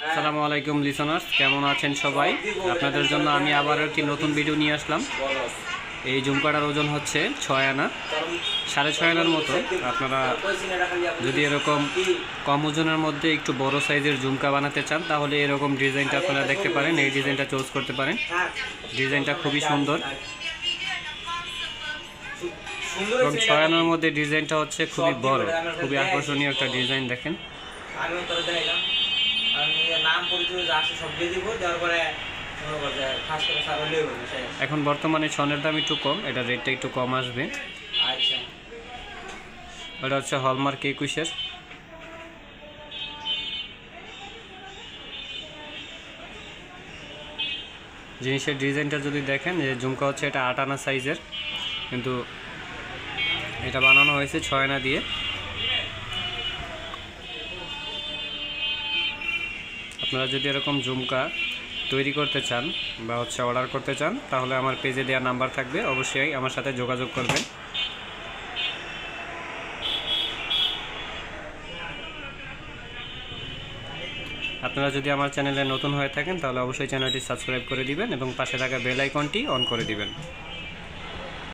আসসালামু আলাইকুম লিসনার্স, কেমন আছেন সবাই? আপনাদের জন্য আমি আবার একটি নতুন ভিডিও নিয়ে আসলাম। এই ঝুমকাটার ওজন হচ্ছে 6 আনা, 6.5 আনার মতো। আপনারা যদি এরকম কম ওজনের মধ্যে একটু বড় সাইজের ঝুমকা বানাতে চান তাহলে এরকম ডিজাইনটা আপনারা দেখতে পারেন, এই ডিজাইনটা চুজ করতে পারেন। ডিজাইনটা খুবই সুন্দর এবং 6 আনার মধ্যে ডিজাইনটা হচ্ছে খুবই বড়, খুবই আকর্ষণীয় একটা ডিজাইন। দেখেন এখন বর্তমানে স্বর্ণের দাম একটু কম, এটা রেটটা একটু কম আসবে। এটা হচ্ছে হলমার্ক 21-এর। জিনিসের ডিজাইনটা যদি দেখেন, যে ঝুমকা হচ্ছে এটা 8 আনা সাইজের, কিন্তু এটা বানানো হয়েছে 6 আনা দিয়ে। আপনারা যদি এরকম ঝুমকা তৈরি করতে চান বা অর্ডার করতে চান তাহলে আমার পেজে দেওয়া নাম্বার থাকবে, অবশ্যই আমার সাথে যোগাযোগ করবেন। আপনারা যদি আমার চ্যানেলে নতুন হয়ে থাকেন তাহলে অবশ্যই চ্যানেলটি সাবস্ক্রাইব করে দিবেন এবং পাশে থাকা বেল আইকনটি অন করে দিবেন।